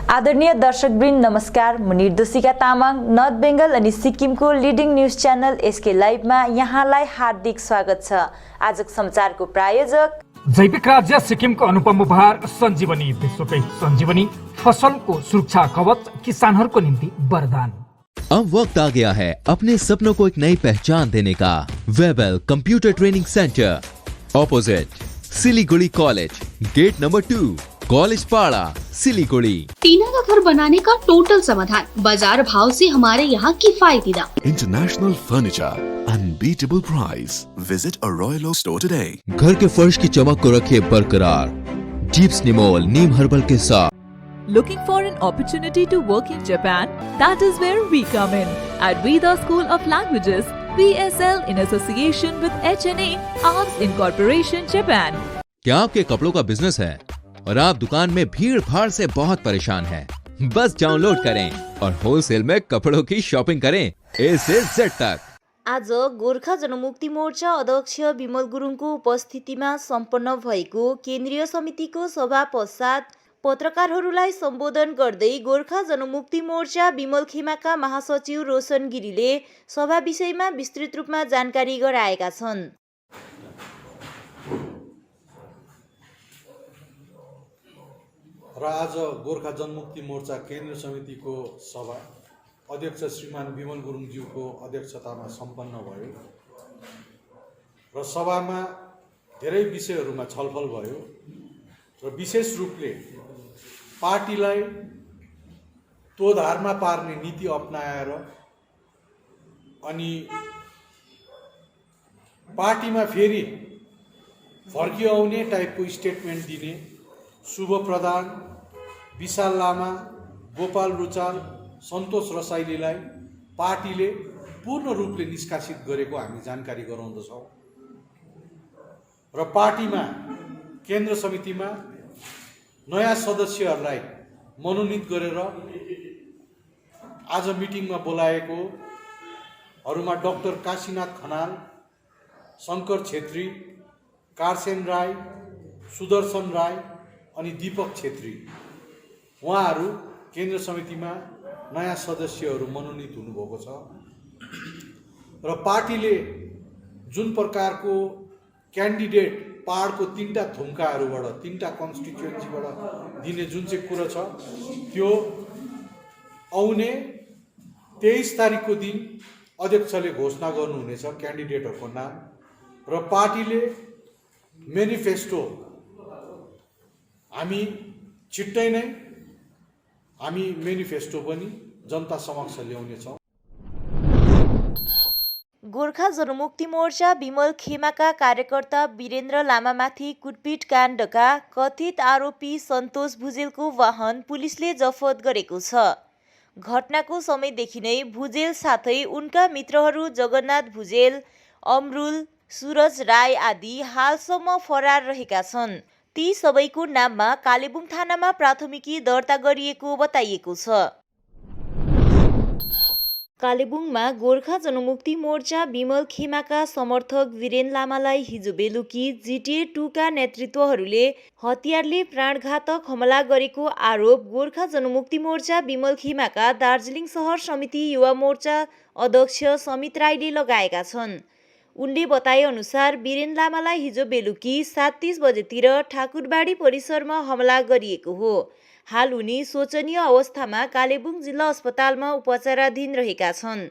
आदरणीय दर्शकवृन्द नमस्कार। म निर्दोषिका तामाङ नर्थ बेंगल अनि सिक्किमको लिडिङ न्यूज च्यानल एसके लाइभमा यहाँलाई हार्दिक स्वागत छ। आजको समाचारको प्रायोजक जैविक राज्य सिक्किमको अनुपम उपहार सञ्जीवनी, विश्वकै सञ्जीवनी फसलको सुरक्षा कवच, किसानहरूको निम्ति वरदान। अब वक्त आ गया है अपने सपनों को एक नई पहचान देने का। Webel computer training centre, opposite Siliguri college, gate number 2, college Para, Siliguri. टीना का घर बनाने का टोटल समाधान, बाजार भाव से हमारे यहाँ किफायती दाम। International furniture, unbeatable price. Visit a Royal Oak store today. घर के फर्श की चमक को रखिए बरकरार जीप्स निमोल नीम हर्बल के साथ। Looking for an opportunity to work in Japan? That is where we come in. At Vida School of Languages, VSL in association with HNA, Arms Incorporation, Japan. क्या आपके कपड़ों का बिजनेस है और आप दुकान में भीड़ भाड़ से बहुत परेशान हैं? बस डाउनलोड करें और होलसेल में कपड़ों की शॉपिंग करें A से Z तक। आज गोर्खा जनमुक्ति मोर्चा अध्यक्ष विमल गुरुङको उपस्थितिमा सम्पन्न भएको केन्द्रीय समितिको सभा पश्चात पत्रकारहरूलाई सम्बोधन गर्दै गोर्खा जनमुक्ति मोर्चा विमल खेमाका महासचिव रोशन गिरीले सभा विषयमा विस्तृत रूपमा जानकारी गराएका छन्। र आज गोर्खा जनमुक्ति मोर्चा केन्द्रीय समितिको सभा अध्यक्ष श्रीमान विमल गुरुङज्यूको अध्यक्षतामा सम्पन्न भयो र सभामा धेरै विषयहरूमा छलफल भयो र विशेष रूपले पार्टीलाई तोधारमा पार्ने नीति अपनाएर अनि पार्टीमा फेरि फर्किआउने टाइपको स्टेटमेन्ट दिने शुभ प्रधान, विशाल लामा, गोपाल रुचाल, सन्तोष रसाइलीलाई पार्टीले पूर्ण रूपले निष्कासित गरेको हामी जानकारी गराउँदछौँ र पार्टीमा केन्द्र समितिमा नयाँ सदस्यहरूलाई मनोनित गरेर आज मिटिङमा बोलाएको हरूमा डाक्टर काशीनाथ खनाल, शङ्कर छेत्री, कारसेन राई, सुदर्शन राई अनि दीपक छेत्री, उहाँहरू केन्द्र समितिमा नयाँ सदस्यहरू मनोनित हुनुभएको छ र पार्टीले जुन प्रकारको क्यान्डिडेट पहाडको 3टा थुम्काहरूबाट 3टा कन्स्टिट्युएन्सीबाट दिने जुन चाहिँ कुरो छ त्यो आउने 23 तारिकको दिन अध्यक्षले घोषणा गर्नुहुनेछ क्यान्डिडेटहरूको नाम र पार्टीले मेनिफेस्टो हामी छिट्टै नै हामी मेनिफेस्टो पनि जनता समक्ष ल्याउनेछौँ। गोर्खा जनमुक्ति मोर्चा विमल खेमाका कार्यकर्ता वीरेन्द्र लामामाथि कुटपिट काण्डका कथित आरोपी सन्तोष भुजेलको वाहन पुलिसले जफत गरेको छ। घटनाको समयदेखि नै भुजेल साथै उनका मित्रहरू जगन्नाथ भुजेल, अमरुल, सुरज राई आदि हालसम्म फरार रहेका छन्। ती सबैको नाममा कालेबुङ थानामा प्राथमिकी दर्ता गरिएको बताइएको छ। कालेबुङमा गोर्खा जनमुक्ति मोर्चा विमल खेमाका समर्थक वीरेन लामालाई हिजो बेलुकी GTA 2 का नेतृत्वहरूले हतियारले प्राणघातक हमला गरेको आरोप गोर्खा जनमुक्ति मोर्चा विमल खेमाका दार्जिलिङ शहर समिति युवा मोर्चा अध्यक्ष समित राईले लगाएका छन्। उनले बताए अनुसार वीरेन लामालाई हिजो बेलुकी 7:30 बजेतिर ठाकुरबाडी परिसरमा हमला गरिएको हो। हाल उनी शोचनीय अवस्थामा कालेबुङ जिल्ला अस्पतालमा उपचाराधीन रहेका छन्।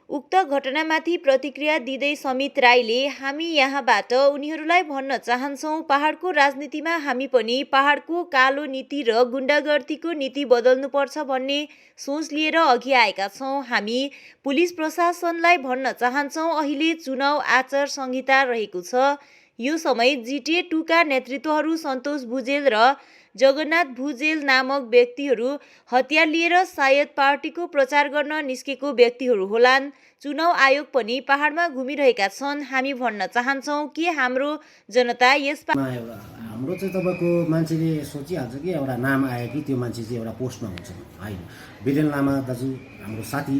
उक्त घटनामाथि प्रतिक्रिया दिँदै समित राईले हामी यहाँबाट उनीहरूलाई भन्न चाहन्छौँ, पहाडको राजनीतिमा हामी पनि पहाडको कालो नीति र गुण्डागर्दीको नीति बदल्नुपर्छ भन्ने सोच लिएर अघि आएका छौँ। हामी पुलिस प्रशासनलाई भन्न चाहन्छौँ, अहिले चुनाव आचार संहिता रहेको छ। यो समय GTA 2 का नेतृत्वहरू सन्तोष भुजेल र जगन्नाथ भुजेल नामक व्यक्तिहरू हतियार लिएर सायद पार्टीको प्रचार गर्न निस्केको व्यक्तिहरू होलान्। चुनाव आयोग पनि पहाडमा घुमिरहेका छन्। हामी भन्न चाहन्छौँ कि हाम्रो जनता यस हाम्रो चाहिँ तपाईँको मान्छेले सोचिहाल्छ कि एउटा नाम आयो कि त्यो मान्छे चाहिँ एउटा पोस्टमा हुन्छ, होइन। वीरेन लामा दाजु हाम्रो साथी,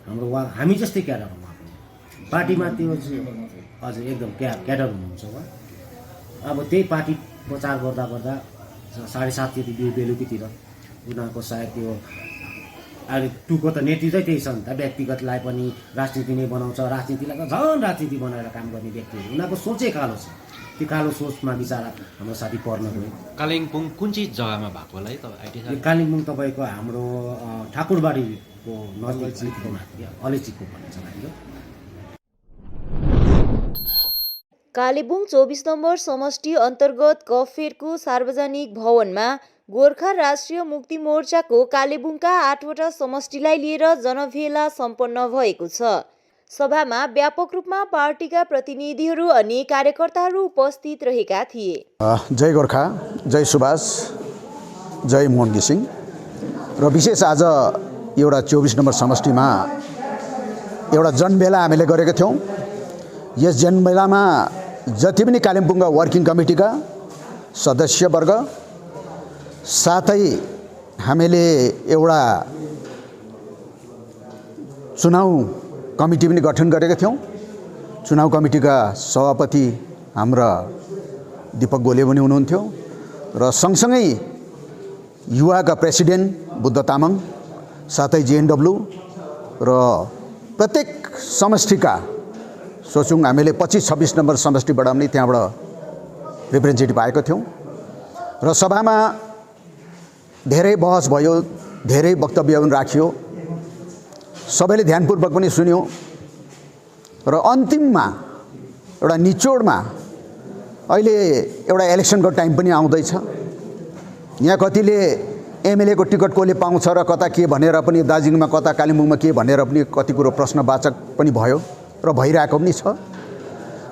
हाम्रो उहाँ हामी जस्तै क्याडर हो। पार्टीमा त्यो हजुर एकदम क्याडर हुनुहुन्छ उहाँ। अब त्यही पार्टी प्रचार गर्दा 7:30 बेलुकीतिर उनीहरूको सायद त्यो अहिले टुको त नेतृत्वै त्यही छ नि त, व्यक्तिगतलाई पनि राजनीति नै बनाउँछ, राजनीतिलाई त झन् राजनीति बनाएर काम गर्ने व्यक्तिहरू उनीहरूको सोचै कालो छ। त्यो कालो सोचमा बिचरा हाम्रो साथी पर्न गयो। कालिम्पोङ कुन चाहिँ जग्गामा भएको होला है आइटी यो कालिम्पोङ तपाईँको हाम्रो ठाकुरबाडीको नजिकमा अलेचिकको भन्ने जग्गा थियो। कालेबुङ 24 नम्बर समष्टि अन्तर्गत कफेरको सार्वजनिक भवनमा गोर्खा राष्ट्रिय मुक्ति मोर्चाको कालेबुङका 8वटा समष्टिलाई लिएर जनभेला सम्पन्न भएको छ। सभामा व्यापक रूपमा पार्टीका प्रतिनिधिहरू अनि कार्यकर्ताहरू उपस्थित रहेका थिए। जय गोर्खा, जय सुभाष, जय मोहन घिसिङ। र विशेष आज एउटा 24 नम्बर समष्टिमा एउटा जनमेला हामीले गरेका थियौँ। यस जनमेलामा जति पनि कालिम्पोङका वर्किङ कमिटीका सदस्यवर्ग साथै हामीले एउटा चुनाव कमिटी पनि गठन गरेका थियौँ। चुनाव कमिटीका सभापति हाम्रा दीपक गोले पनि हुनुहुन्थ्यो र सँगसँगै युवाका प्रेसिडेन्ट बुद्ध तामाङ, साथै जेएनडब्ल्यू र प्रत्येक समष्टिका सोचौँ हामीले 25-26 नम्बर समष्टिबाट पनि त्यहाँबाट रिप्रेजेन्टेटिभ आएको थियौँ र सभामा धेरै बहस भयो, धेरै वक्तव्य पनि राखियो, सबैले ध्यानपूर्वक पनि सुन्यो र अन्तिममा एउटा निचोडमा अहिले एउटा इलेक्सनको टाइम पनि आउँदैछ। यहाँ कतिले एमएलएको टिकट कसले पाउँछ र कता के भनेर पनि, दार्जिलिङमा कता कालिम्पोङमा के भनेर पनि कति कुरो प्रश्नवाचक पनि भयो र भइरहेको पनि छ।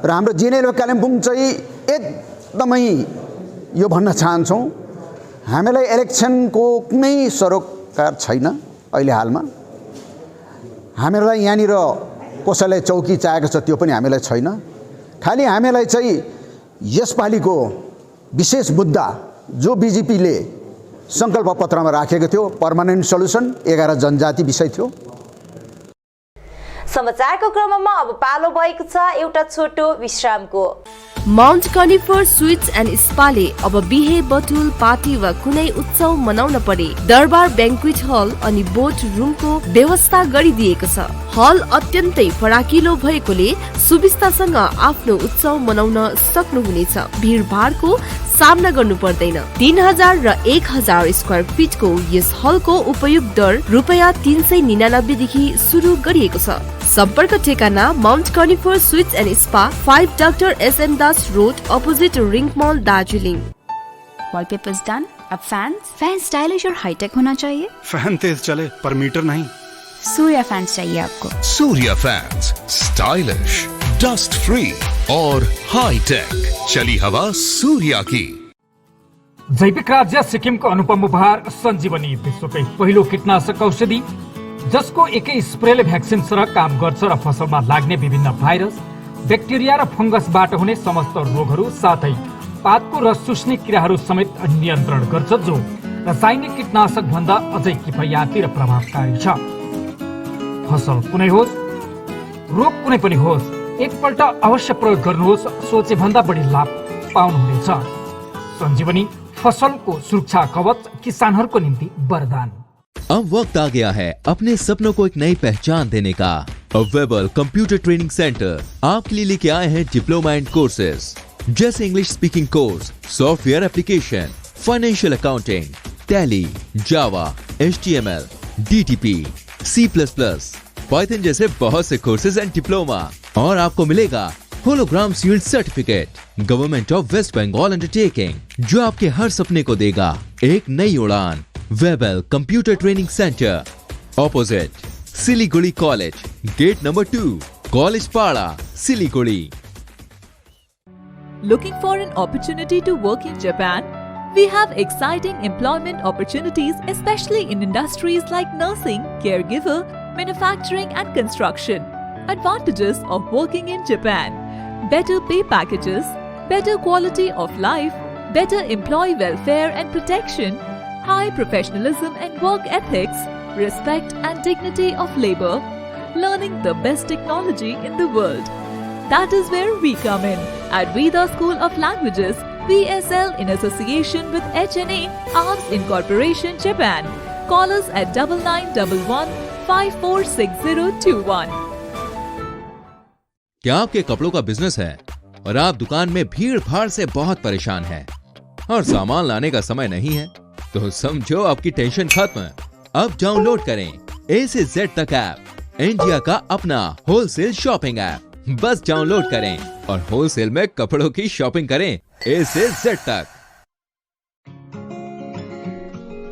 र हाम्रो जिएनएलएफ कालिम्पोङ चाहिँ एकदमै यो भन्न चाहन्छौँ, हामीलाई इलेक्सनको कुनै सरोकार छैन। अहिले हालमा हामीलाई यहाँनिर कसैलाई चौकी चाहिएको छ त्यो पनि हामीलाई छैन। खालि हामीलाई चाहिँ यसपालिको विशेष मुद्दा जो बिजेपीले सङ्कल्प पत्रमा राखेको थियो, पर्मानेन्ट सल्युसन 11 जनजाति विषय थियो। समाचारको क्रममा अब पालो भएको छ एउटा छोटो विश्रामको। माउन्ट कनिफर स्वीट्स एन्ड स्पाले अब बिहे, बटुल, पार्टी वा कुनै उत्सव मनाउन परे दरबार ब्याङ्क्वेट हल अनि बोट रुमको व्यवस्था गरिदिएको छ। हल अत्यन्तै फराकिलो भएकोले सुविस्तासँग आफ्नो उत्सव मनाउन सक्नुहुनेछ। भिडभाडको सामना गर्नु पर्दैन। 3000 र 1000 स्क्वायर फिटको यस हलको उपयोग दर रुपैयाँ 399 देखि सुरु गरिएको छ। सम्पर्क ठेगाना mount conifer suites and spa, 5 doctor SN Das road, opposite rink mall, Darjeeling. Wallpapers done. अब फैन स्टाइलिश और हाईटेक होना चाहिए। फैन तेज चले पर मीटर नहीं। सूर्या फैंस चाहिए आपको। Surya fans, stylish, dust free और हाई टेक। चली हवा सूर्या की। जैविक राज्य सिक्किमको अनुपम उपहार सञ्जीवनी, विश्वकै पहिलो कीटनाशक औषधि जसको एकै स्प्रेले भ्याक्सिन सरह काम गर्छ र फसलमा लाग्ने विभिन्न भाइरस, ब्याक्टेरिया र फंगसबाट हुने समस्त रोगहरू साथै पातको रस चुस्ने किराहरू समेत नियन्त्रण गर्छ, जो रासायनिक कीटनाशक भन्दा अझै किफायती र प्रभावकारी छ। फसल कुनै होस्, रोग कुनै पनि होस्, एकपल्ट अवश्य प्रयोग गर्नुहोस्, सोचे भन्दा बढी लाभ पाउनुहुनेछ। सञ्जीवनी फसलको सुरक्षा कवच, किसानहरूको निम्ति वरदान। अब वक्त आ गया है अपने सपनों को एक नई पहचान देने का। वेबल कंप्यूटर ट्रेनिंग सेंटर आपके लिए लेके आए हैं डिप्लोमा एंड कोर्सेज जैसे English speaking course, software application, financial accounting, Tally, Java, HTML, DTP, C++, Python जैसे बहुत से कोर्सेज एंड डिप्लोमा। और आपको मिलेगा hologram sealed certificate government of West Bengal undertaking, जो आपके हर सपने को देगा एक नई उड़ान। Webel computer training centre, opposite Siliguri college, gate number 2, college Para, Siliguri. Looking for an opportunity to work in Japan? We have exciting employment opportunities, especially in industries like nursing, caregiver, manufacturing and construction. Advantages of working in Japan: better pay packages, better quality of life, better employee welfare and protection, high professionalism and work ethics, respect and dignity of labor, learning the best technology in the world. That is where we come in. At Veda School of Languages, VSL in association with HNA Arms Incorporation Japan. Call us at 9911 546021. क्या आपके कपड़ों का business है और आप दुकान में भीड़ भाड़ से बहुत परेशान हैं और सामान लाने का समय नहीं है? तो समझो आपकी टेंशन खत्म। अब डाउनलोड करें A से Z तक ऐप, इंडिया का अपना होलसेल शॉपिंग ऐप। बस डाउनलोड करें और होलसेल में कपड़ों की शॉपिंग करें A से Z तक।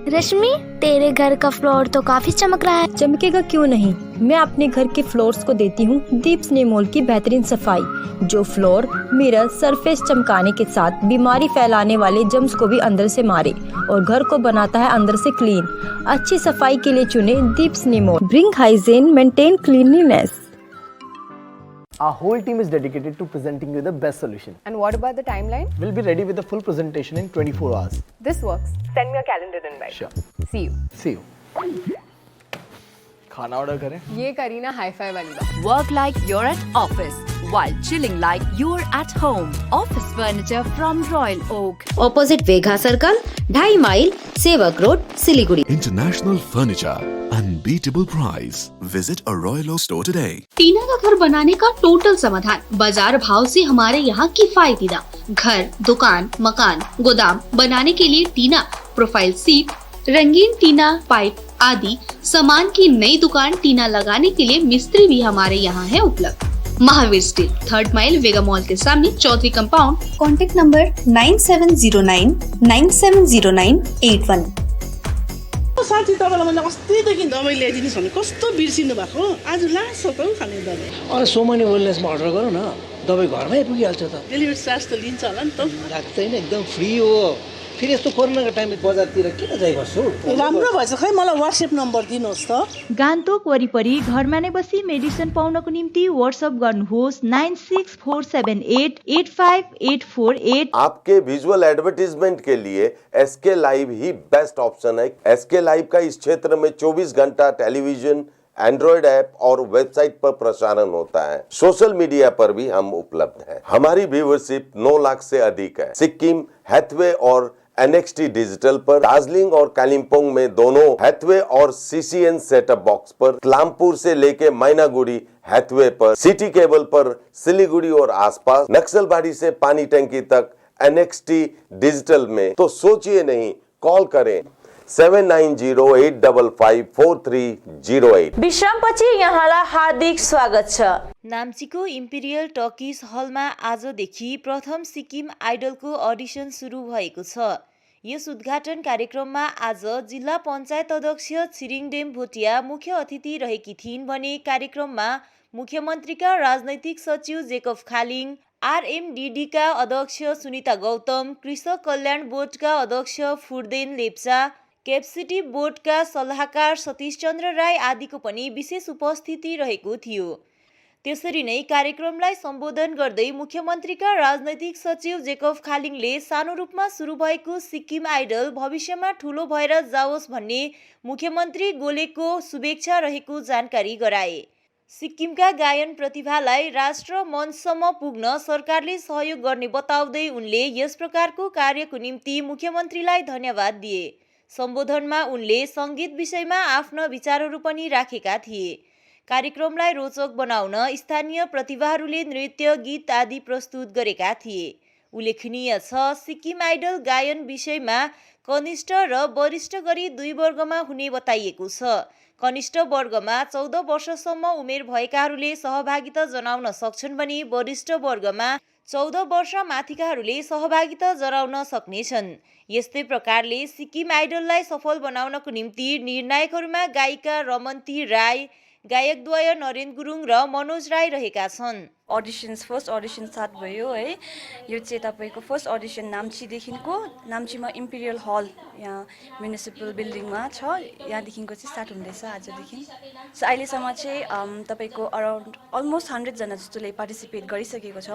रश्मि, तेरे घर का फ्लोर तो काफी चमक रहा है। चमकेगा क्यों नहीं, मैं अपने घर के फ्लोर्स को देती हूँ दीप स्नेमोल की बेहतरीन सफाई, जो फ्लोर मिरर सरफेस चमकाने के साथ बीमारी फैलाने वाले जम्स को भी अंदर से मारे और घर को बनाता है अंदर से क्लीन। अच्छी सफाई के लिए चुने दीप स्नेमोल। Bring hygiene, maintain cleanliness. Our whole team is dedicated to presenting you the best solution. And what about the timeline? We'll be ready with the full presentation in 24 hours. This works. Send me a calendar invite. Sure. See you. See you. खाना order करें? ये curry ना hi-fi वाली बात। Work like you're at office while chilling like you're at home. Office furniture from Royal Oak. Opposite Vegha Circle, 2.5 mile, Sevak Road, Siliguri. International furniture, unbeatable price. Visit a Royal Oak store today. टीना का घर बनाने का total समाधान बाजार भाव से हमारे यहाँ किफायती दाम। घर, दुकान, मकान, गोदाम बनाने के लिए टीना, प्रोफाइल सीट, रंगीन टीना, पाइप आदि सामान की नई दुकान टीना लगाने के लिए मिस्त्री भी हमारे यहाँ है उपलब्ध। महावीर स्टील, 3rd माइल, वेगा मॉल के सामने, चौधरी कंपाउंड। Contact number 9709 970981। साथी तपाईँलाई मैले अस्तिदेखि दबाई ल्याइदिनुहोस् भने कस्तो बिर्सिनु भएको, आज लास्ट छ त खाने दबाई। अरे सो मनी वेलनेसमा अर्डर गरौँ न, दबाई घरमै आइपुगिहाल्छ त। डेलिभरी चार्ज त लिन्छ होला नि त? लाग्दैन, एकदम फ्री हो। फेरि यस्तो कोरोनाको टाइममा बजारतिर किन जाइ बस्छु? राम्रो भएछ, खै मलाई व्हाट्सएप नम्बर दिनुहोस् त। गान्तोक वरिपरि घरमा नै बसी मेडिसिन पाउनको निम्ति व्हाट्सएप गर्नुहोस् 9647885848। आपके विजुअल एडवर्टीजमेंट के लिए SK लाइव ही बेस्ट ऑप्शन है। SK लाइव का इस क्षेत्र में 24 घंटा टेलीविजन, एंड्रॉइड ऐप और वेबसाइट पर प्रसारण होता है। सोशल मीडिया पर भी हम उपलब्ध हैं। हमारी व्यूवरशिप 9 लाख से अधिक है। सिक्किम, हैथवे और NXT डिजिटल पर, दार्जिलिंग और कालिम्पोंग में दोनों हैथवे और CCN सेटअप बॉक्स पर, तलामपुर से लेके मैनागुड़ी हैथवे पर, सिटी केबल पर, सिलीगुड़ी और आसपास, नक्सलबाड़ी से पानी टंकी तक NXT डिजिटल में। तो सोचिए नहीं, कॉल करें 7908554308। विश्रामपछि यहाँलाई हार्दिक स्वागत छ। नाम्चीको इम्पिरियल टकिज हलमा आजदेखि प्रथम सिक्किम आइडलको अडिसन सुरु भएको छ। यस उद्घाटन कार्यक्रममा आज जिल्ला पञ्चायत अध्यक्ष छिरिङडेम भोटिया मुख्य अतिथि रहेकी थिइन् भने कार्यक्रममा मुख्यमन्त्रीका राजनैतिक सचिव जेकब खालिङ, RMDDका अध्यक्ष सुनिता गौतम, कृषक कल्याण बोर्डका अध्यक्ष फुर्देन लेप्चा, केपसिटी बोर्डका सल्लाहकार सतीश चन्द्र राई आदिको पनि विशेष उपस्थिति रहेको थियो। त्यसरी नै कार्यक्रमलाई सम्बोधन गर्दै मुख्यमन्त्रीका राजनैतिक सचिव जेकब खालिङले सानो रूपमा सुरु भएको सिक्किम आइडल भविष्यमा ठूलो भएर जाओस् भन्ने मुख्यमन्त्री गोलेको शुभेच्छा रहेको जानकारी गराए। सिक्किमका गायन प्रतिभालाई राष्ट्र मञ्चसम्म पुग्न सरकारले सहयोग गर्ने बताउँदै उनले यस प्रकारको कार्यको निम्ति मुख्यमन्त्रीलाई धन्यवाद दिए। सम्बोधनमा उनले सङ्गीत विषयमा आफ्ना विचारहरू पनि राखेका थिए। कार्यक्रमलाई रोचक बनाउन स्थानीय प्रतिभाहरूले नृत्य, गीत आदि प्रस्तुत गरेका थिए। उल्लेखनीय छ, सिक्किम आइडल गायन विषयमा कनिष्ठ र वरिष्ठ गरी 2 वर्गमा हुने बताइएको छ। कनिष्ठ वर्गमा 14 वर्षसम्म उमेर भएकाहरूले सहभागिता जनाउन सक्छन् भने वरिष्ठ वर्गमा 14 वर्ष माथिकाहरूले सहभागिता जनाउन सक्नेछन्। यस्तै प्रकारले सिक्किम आइडललाई सफल बनाउनको निम्ति निर्णायकहरूमा गायिका रमन्ती राई, गायकद्वय नरेन्द्र गुरुङ र मनोज राई रहेका छन्। फर्स्ट अडिसन स्टार्ट भयो है। यो चाहिँ तपाईँको फर्स्ट अडिसन नाम्चीदेखिको, नाम्चीमा इम्पिरियल हल यहाँ म्युनिसिपल बिल्डिङमा छ, यहाँदेखिको चाहिँ स्टार्ट हुँदैछ आजदेखि। सो अहिलेसम्म चाहिँ तपाईँको अराउन्ड अलमोस्ट 100 जना जस्तोले पार्टिसिपेट गरिसकेको छ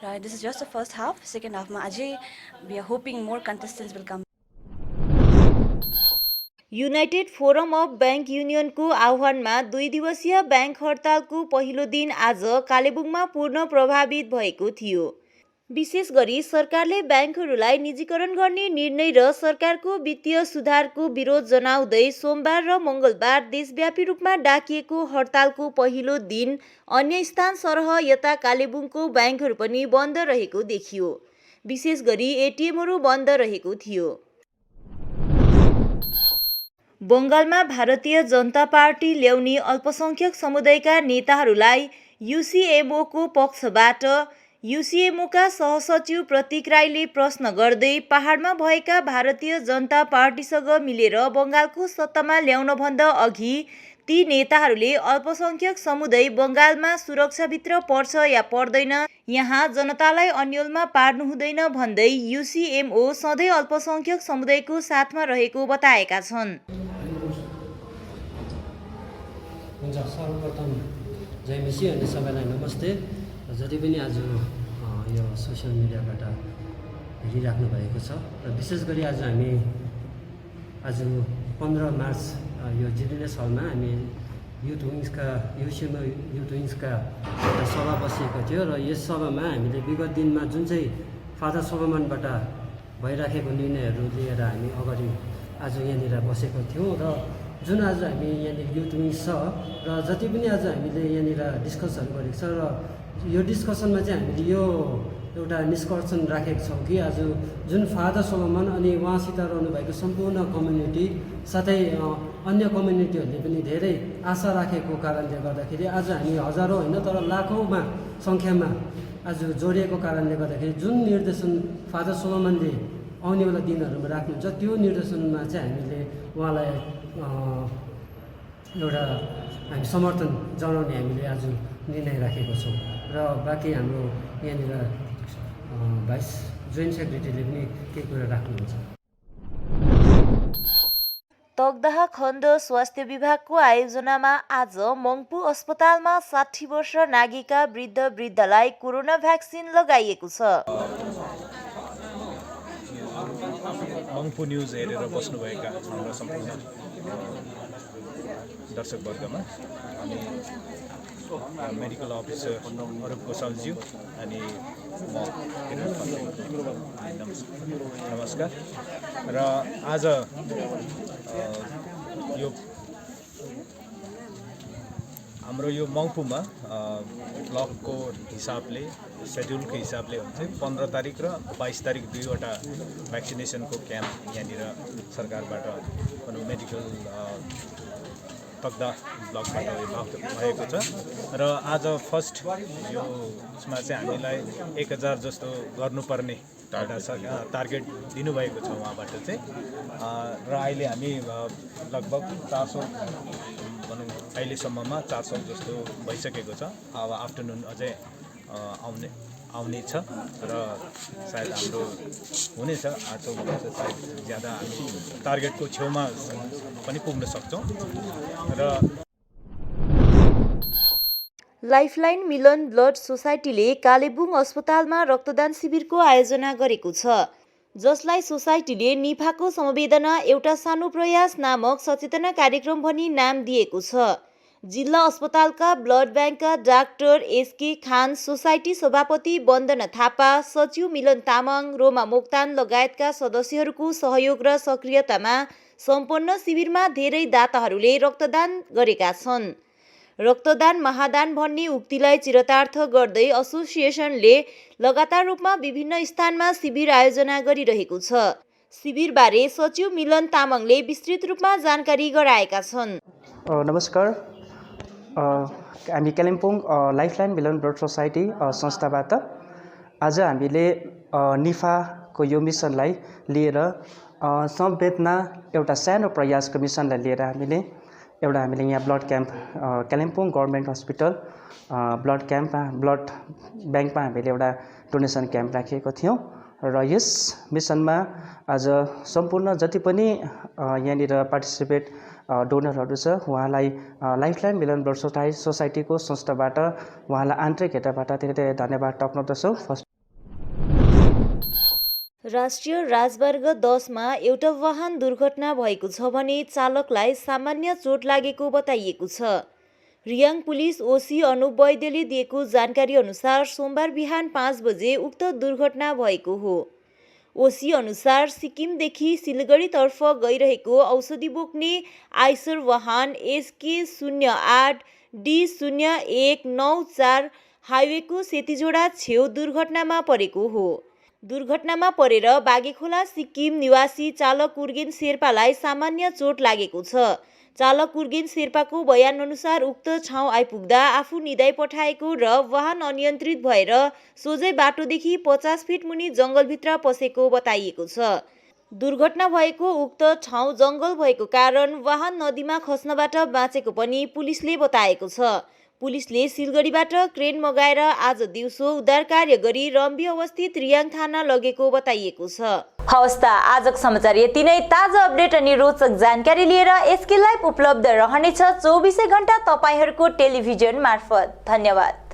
र this is just the first half. Second हाफमा अझै we are hoping more contestants will come. United Forum of Bank युनियनको आह्वानमा 2 दिवसीय ब्याङ्क हडतालको पहिलो दिन आज कालेबुङमा पूर्ण प्रभावित भएको थियो। विशेष गरी सरकारले ब्याङ्कहरूलाई निजीकरण गर्ने निर्णय र सरकारको वित्तीय सुधारको विरोध जनाउँदै सोमबार र मङ्गलबार देशव्यापी रूपमा डाकिएको हडतालको पहिलो दिन अन्य स्थान सरह यता कालेबुङको ब्याङ्कहरू पनि बन्द रहेको देखियो। विशेष गरी एटिएमहरू बन्द रहेको थियो। बङ्गालमा भारतीय जनता पार्टी ल्याउने अल्पसंख्यक समुदायका नेताहरूलाई युसिएमओको पक्षबाट युसिएमओका सहसचिव प्रतीक राईले प्रश्न गर्दै पहाडमा भएका भारतीय जनता पार्टीसँग मिलेर बङ्गालको सत्तामा ल्याउनभन्दा अघि ती नेताहरूले अल्पसंख्यक समुदाय बङ्गालमा सुरक्षाभित्र पर्छ या पर्दैन, यहाँ जनतालाई अन्यलमा पार्नु हुँदैन भन्दै युसिएमओ सधैँ अल्पसंख्यक समुदायको साथमा रहेको बताएका छन्। हुन्छ, सर्वप्रथम जय मिसी अनि सबैलाई नमस्ते। जति पनि आज यो सोसियल मिडियाबाट हेरिराख्नु भएको छ र विशेष गरी आज हामी 15 मार्च यो जिडिएस हलमा हामी युथ विङ्सका युसिएमओ युथ विङ्सका एउटा सभा बसेको थियो र यस सभामा हामीले विगत दिनमा जुन चाहिँ फादर सोलोमनबाट भइराखेको निर्णयहरू लिएर हामी अगाडि आज यहाँनिर बसेको थियौँ र जुन आज हामी यहाँनिर युथ विङ्स छ र जति पनि आज हामीले यहाँनिर डिस्कसहरू गरेको छ र यो डिस्कसनमा चाहिँ हामीले यो एउटा निष्कर्षण राखेको छौँ कि आज जुन फादर सोलोमन अनि उहाँसित रहनुभएको सम्पूर्ण कम्युनिटी साथै अन्य कम्युनिटीहरूले पनि धेरै आशा राखेको कारणले गर्दाखेरि आज हामी हजारौँ होइन तर लाखौँमा सङ्ख्यामा आज जोडिएको कारणले गर्दाखेरि जुन निर्देशन फादर सोलोमनले आउनेवाला दिनहरूमा राख्नुहुन्छ त्यो निर्देशनमा चाहिँ हामीले उहाँलाई एउटा हामी समर्थन जनाउने हामीले आज निर्णय राखेको छौँ र बाँकी हाम्रो यहाँनिर भाइस जोइन्ट सेक्रेटरीले पनि केही कुरा राख्नुहुन्छ। तकदाह खण्ड स्वास्थ्य विभागको आयोजनामा आज मङ्पू अस्पतालमा 60 वर्ष नागेका वृद्ध वृद्धलाई कोरोना भ्याक्सिन लगाइएको छ। मङ्पू न्युज हेरेर बस्नुभएका हाम्रा सम्पूर्ण दर्शकवर्गमा अनि मेडिकल अफिसर अरूप कोसलज्यू अनि म नमस्कार। र आज यो हाम्रो यो मङ्पूमा ब्लकको हिसाबले सेड्युलको हिसाबले हुन्छ 15 तारिक र 22 तारिक दुईवटा भ्याक्सिनेसनको क्याम्प यहाँनिर सरकारबाट मेडिकल तकदा ब्लकबाट भएको छ र आज फर्स्ट यो उसमा चाहिँ हामीलाई 1000 जस्तो गर्नुपर्ने एउटा टार्गेट दिनुभएको छ उहाँबाट चाहिँ र अहिले हामी लगभग 400 भनौँ अहिलेसम्ममा 400 जस्तो भइसकेको छ। अब आफ्टरनुन अझै आउने छ र सायद हाम्रो हुनेछ 800 भन्दा सायद ज्यादा हामी टार्गेटको छेउमा पनि पुग्न सक्छौँ। र लाइफलाइन मिलन ब्लड सोसाइटीले कालेबुङ अस्पतालमा रक्तदान शिविरको आयोजना गरेको छ, जसलाई सोसाइटीले निफाको समवेदना एउटा सानो प्रयास नामक सचेतना कार्यक्रम भनी नाम दिएको छ। जिल्ला अस्पतालका ब्लड ब्याङ्कका डाक्टर एसके खान, सोसाइटी सभापति वन्दना थापा, सचिव मिलन तामाङ, रोमा मोक्तान लगायतका सदस्यहरूको सहयोग र सक्रियतामा सम्पन्न शिविरमा धेरै दाताहरूले रक्तदान गरेका छन्। रक्तदान महादान भन्ने उक्तिलाई चिरतार्थ गर्दै एसोसिएसनले लगातार रूपमा विभिन्न स्थानमा शिविर आयोजना गरिरहेको छ। शिविरबारे सचिव मिलन तामाङले विस्तृत रूपमा जानकारी गराएका छन्। नमस्कार, हामी कालिम्पोङ लाइफलाइन मिलन ब्लड सोसाइटी संस्थाबाट आज हामीले निफाको यो मिसनलाई लिएर संवेदना एउटा सानो प्रयासको मिसनलाई लिएर हामीले यहाँ blood camp Kalimpong government hospital blood ब्याङ्कमा हामीले एउटा डोनेसन क्याम्प राखेको थियौँ र यस मिसनमा आज सम्पूर्ण जति पनि यहाँनिर पार्टिसिपेट डोनरहरू छ उहाँलाई लाइफलाइन मिलन ब्लड सोसाइटीको संस्थाबाट उहाँलाई आन्तरिक हृदयबाट धेरै धेरै धन्यवाद टक्राउँदछौँ। राष्ट्रिय राजमार्ग 10 मा एउटा वाहन दुर्घटना भएको छ भने चालकलाई सामान्य चोट लागेको बताइएको छ। रियाङ पुलिस ओसी अनुप वैद्यले दिएको जानकारी अनुसार सोमबार बिहान 5 बजे उक्त दुर्घटना भएको हो। ओसी अनुसार सिक्किमदेखि सिलगढीतर्फ गइरहेको औषधि बोक्ने आइसर वाहन SK 08 D0194 हाइवेको सेतीजोडा छेउ दुर्घटनामा परेको हो। दुर्घटनामा परेर बागेखोला सिक्किम निवासी चालक उर्गेन शेर्पालाई सामान्य चोट लागेको छ। चालक उर्गेन शेर्पाको बयान अनुसार उक्त ठाउँ आइपुग्दा आफू निदाइ पठाएको र वाहन अनियन्त्रित भएर सोझै बाटोदेखि 50 फिट मुनि जङ्गलभित्र पसेको बताइएको छ। दुर्घटना भएको उक्त ठाउँ जङ्गल भएको कारण वाहन नदीमा खस्नबाट बाँचेको पनि पुलिसले बताएको छ। पुलिसले सिलगढीबाट क्रेन मगाएर आज दिउँसो उद्धार कार्य गरी रम्बी अवस्थित रियाङ थाना लगेको बताइएको छ। हवस् त आजको समाचार यति नै। ताजा अपडेट अनि रोचक जानकारी लिएर एसके लाइभ उपलब्ध रहनेछ 24 घण्टा तपाईहरूको टेलिभिजन मार्फत। धन्यवाद।